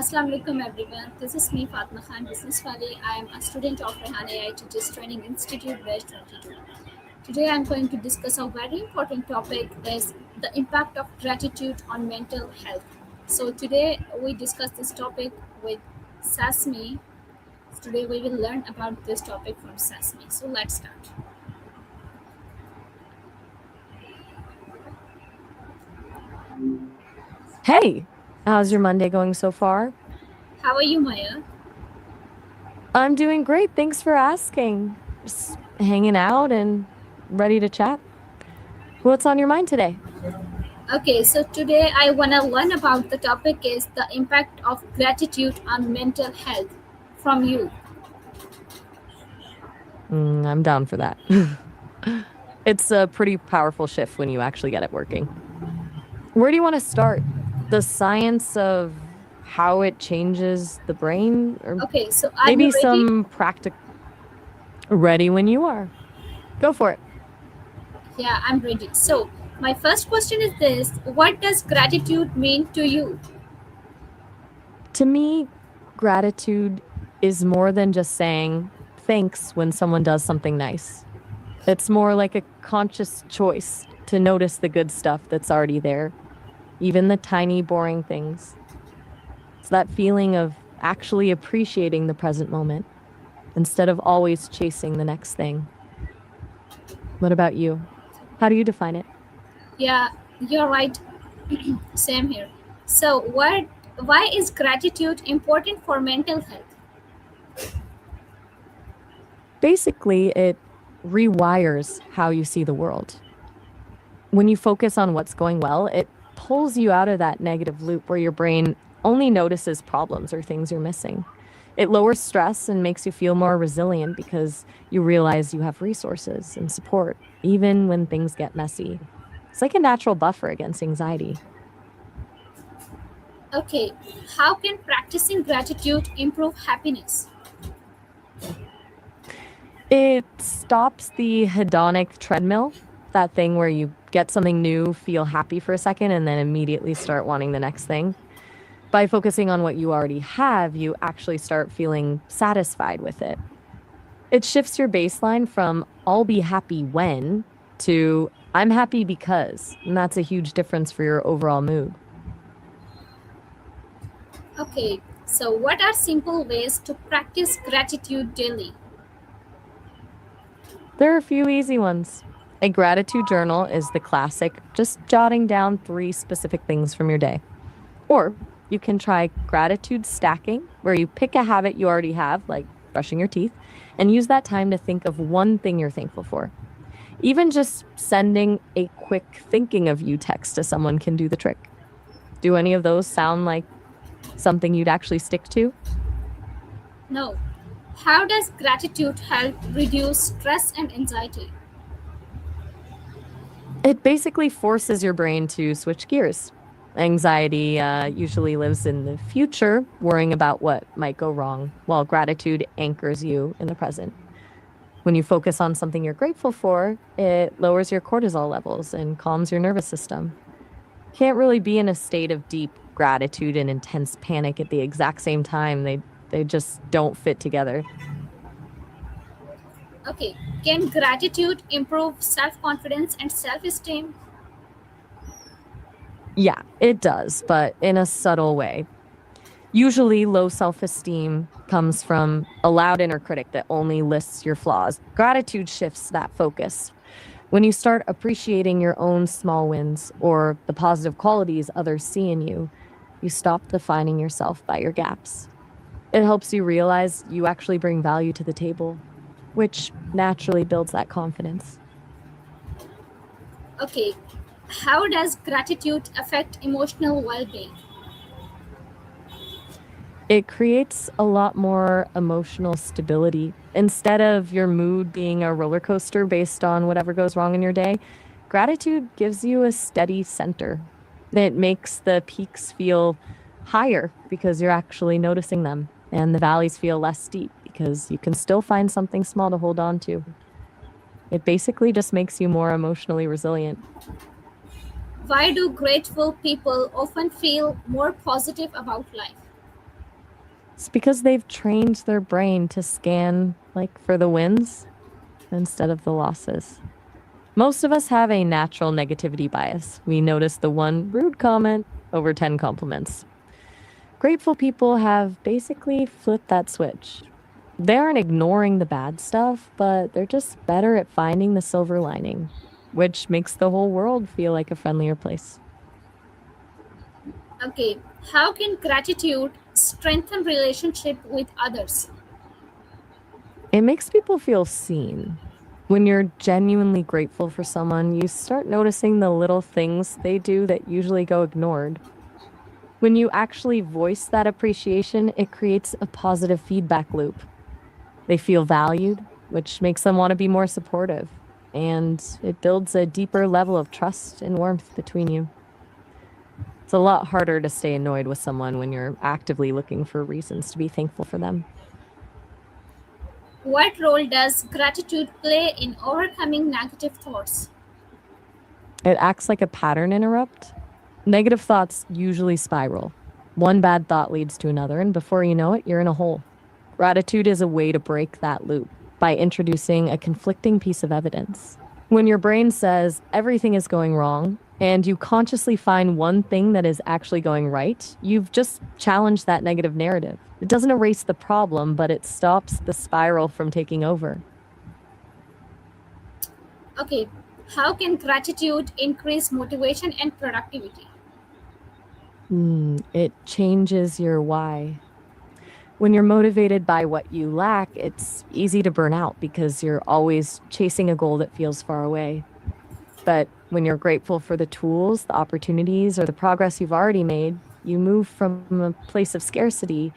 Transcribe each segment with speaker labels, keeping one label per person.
Speaker 1: Assalamu alaikum everyone. This is me Fatima Khan, Business Wali. I am a student of Rehan AI Teachers Training Institute Batch 22. Today I am going to discuss a very important topic is the impact of gratitude on mental health. So today we discuss this topic with Sasmi. Today we will learn about this topic from Sasmi. So let's start.
Speaker 2: Hey, how's your Monday going so far?
Speaker 1: How are you, Maya?
Speaker 2: I'm doing great. Thanks for asking. Just hanging out and ready to chat. What's on your mind today?
Speaker 1: Okay, so today I want to learn about the topic is the impact of gratitude on mental health from you.
Speaker 2: I'm down for that. It's a pretty powerful shift when you actually get it working. Where do you want to start? The science of how it changes the brain? Or
Speaker 1: Okay, so are you
Speaker 2: maybe
Speaker 1: ready?
Speaker 2: some practical. Ready when you are. Go for it.
Speaker 1: Yeah, I'm ready. So, my first question is this: what does gratitude mean to you?
Speaker 2: To me, gratitude is more than just saying thanks when someone does something nice. It's more like a conscious choice to notice the good stuff that's already there, even the tiny, boring things. It's that feeling of actually appreciating the present moment instead of always chasing the next thing. What about you? How do you define it?
Speaker 1: Yeah, you're right. Same here. So, why is gratitude important for mental health?
Speaker 2: Basically, it rewires how you see the world. When you focus on what's going well, it pulls you out of that negative loop where your brain only notices problems or things you're missing. It lowers stress and makes you feel more resilient because you realize you have resources and support, even when things get messy. It's like a natural buffer against anxiety.
Speaker 1: Okay, how can practicing gratitude improve happiness?
Speaker 2: It stops the hedonic treadmill, that thing where you get something new, feel happy for a second, and then immediately start wanting the next thing. By focusing on what you already have, you actually start feeling satisfied with it. It shifts your baseline from I'll be happy when to I'm happy because. And that's a huge difference for your overall mood.
Speaker 1: Okay, so what are simple ways to practice gratitude daily?
Speaker 2: There are a few easy ones. A gratitude journal is the classic, just jotting down 3 specific things from your day. Or you can try gratitude stacking, where you pick a habit you already have, like brushing your teeth, and use that time to think of one thing you're thankful for. Even just sending a quick thinking of you text to someone can do the trick. Do any of those sound like something you'd actually stick to?
Speaker 1: No. How does gratitude help reduce stress and anxiety?
Speaker 2: It basically forces your brain to switch gears. Anxiety usually lives in the future, worrying about what might go wrong, while gratitude anchors you in the present. When you focus on something you're grateful for, it lowers your cortisol levels and calms your nervous system. Can't really be in a state of deep gratitude and intense panic at the exact same time. They just don't fit together.
Speaker 1: Okay, can gratitude improve self confidence and self esteem?
Speaker 2: Yeah, it does, but in a subtle way. Usually, low self esteem comes from a loud inner critic that only lists your flaws. Gratitude shifts that focus. When you start appreciating your own small wins or the positive qualities others see in you, you stop defining yourself by your gaps. It helps you realize you actually bring value to the table, which naturally builds that confidence.
Speaker 1: Okay, how does gratitude affect emotional well being?
Speaker 2: It creates a lot more emotional stability. Instead of your mood being a roller coaster based on whatever goes wrong in your day, gratitude gives you a steady center. It makes the peaks feel higher because you're actually noticing them, and the valleys feel less steep because you can still find something small to hold on to. It basically just makes you more emotionally resilient.
Speaker 1: Why do grateful people often feel more positive about life?
Speaker 2: It's because they've trained their brain to scan like for the wins instead of the losses. Most of us have a natural negativity bias. We notice the one rude comment over 10 compliments. Grateful people have basically flipped that switch. They aren't ignoring the bad stuff, but they're just better at finding the silver lining, which makes the whole world feel like a friendlier place.
Speaker 1: Okay, how can gratitude strengthen relationship with others?
Speaker 2: It makes people feel seen. When you're genuinely grateful for someone, you start noticing the little things they do that usually go ignored. When you actually voice that appreciation, it creates a positive feedback loop. They feel valued, which makes them want to be more supportive. And it builds a deeper level of trust and warmth between you. It's a lot harder to stay annoyed with someone when you're actively looking for reasons to be thankful for them.
Speaker 1: What role does gratitude play in overcoming negative thoughts?
Speaker 2: It acts like a pattern interrupt. Negative thoughts usually spiral. One bad thought leads to another, and before you know it, you're in a hole. Gratitude is a way to break that loop by introducing a conflicting piece of evidence. When your brain says everything is going wrong, and you consciously find one thing that is actually going right, you've just challenged that negative narrative. It doesn't erase the problem, but it stops the spiral from taking over.
Speaker 1: Okay, how can gratitude increase motivation and productivity?
Speaker 2: It changes your why. When you're motivated by what you lack, it's easy to burn out because you're always chasing a goal that feels far away. But when you're grateful for the tools, the opportunities, or the progress you've already made, you move from a place of scarcity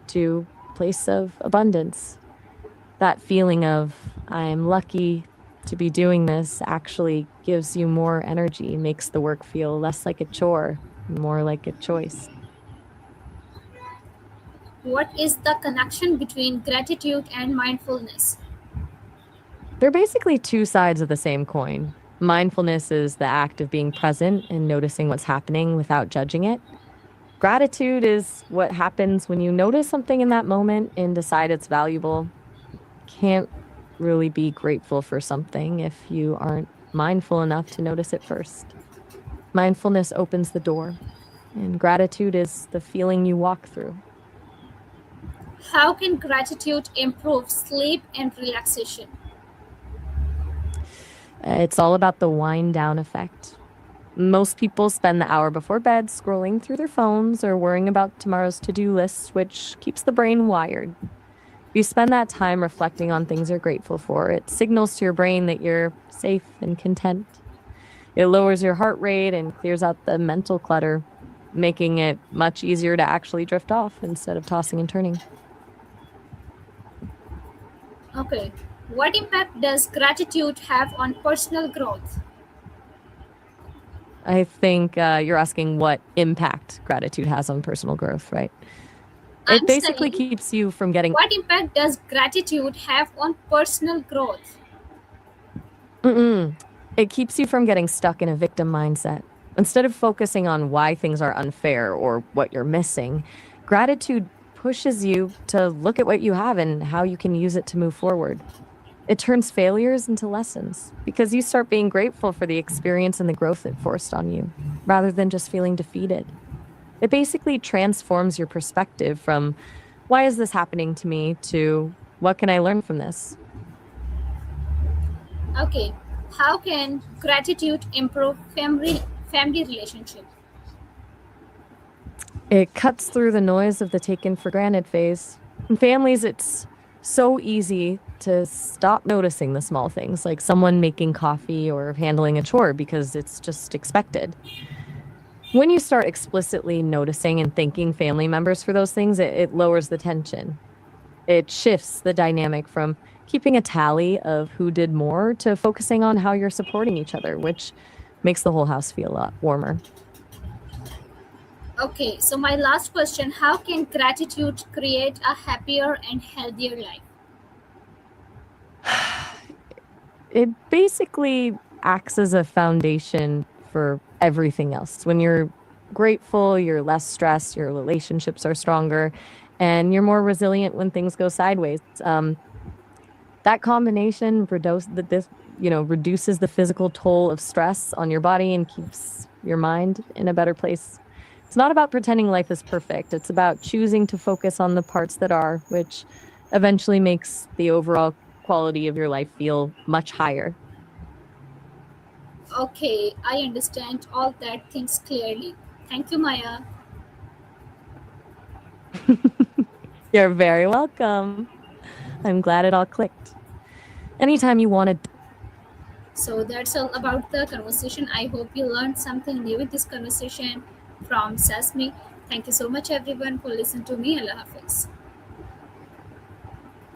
Speaker 2: to a place of abundance. That feeling of, I'm lucky to be doing this, actually gives you more energy, makes the work feel less like a chore, more like a choice.
Speaker 1: What is the connection between gratitude and mindfulness?
Speaker 2: They're basically two sides of the same coin. Mindfulness is the act of being present and noticing what's happening without judging it. Gratitude is what happens when you notice something in that moment and decide it's valuable. Can't really be grateful for something if you aren't mindful enough to notice it first. Mindfulness opens the door, and gratitude is the feeling you walk through.
Speaker 1: How can gratitude improve sleep and relaxation?
Speaker 2: It's all about the wind down effect. Most people spend the hour before bed scrolling through their phones or worrying about tomorrow's to do lists, which keeps the brain wired. If you spend that time reflecting on things you're grateful for, it signals to your brain that you're safe and content. It lowers your heart rate and clears out the mental clutter, making it much easier to actually drift off instead of tossing and turning.
Speaker 1: Okay, what impact does gratitude have on personal growth?
Speaker 2: I think you're asking what impact gratitude has on personal growth, right? It
Speaker 1: I'm
Speaker 2: basically
Speaker 1: saying,
Speaker 2: keeps you from getting.
Speaker 1: what impact does gratitude have on personal growth?
Speaker 2: Mm-mm. It keeps you from getting stuck in a victim mindset. Instead of focusing on why things are unfair or what you're missing, gratitude pushes you to look at what you have and how you can use it to move forward. It turns failures into lessons because you start being grateful for the experience and the growth it forced on you, rather than just feeling defeated. It basically transforms your perspective from, why is this happening to me, to, what can I learn from this?
Speaker 1: Okay, how can gratitude improve family relationship?
Speaker 2: It cuts through the noise of the taken for granted phase. In families, it's so easy to stop noticing the small things, like someone making coffee or handling a chore because it's just expected. When you start explicitly noticing and thanking family members for those things, it lowers the tension. It shifts the dynamic from keeping a tally of who did more to focusing on how you're supporting each other, which makes the whole house feel a lot warmer.
Speaker 1: Okay, so my last question, how can gratitude create a happier and healthier life?
Speaker 2: It basically acts as a foundation for everything else. When you're grateful, you're less stressed, your relationships are stronger, and you're more resilient when things go sideways. That combination reduces the physical toll of stress on your body and keeps your mind in a better place. It's not about pretending life is perfect. It's about choosing to focus on the parts that are, which eventually makes the overall quality of your life feel much higher.
Speaker 1: Okay, I understand all that things clearly. Thank you, Maya.
Speaker 2: You're very welcome. I'm glad it all clicked. Anytime you want to.
Speaker 1: So that's all about the conversation. I hope you learned something new with this conversation from Sesame. Thank you so much, everyone, for listening to me. Allah Hafiz.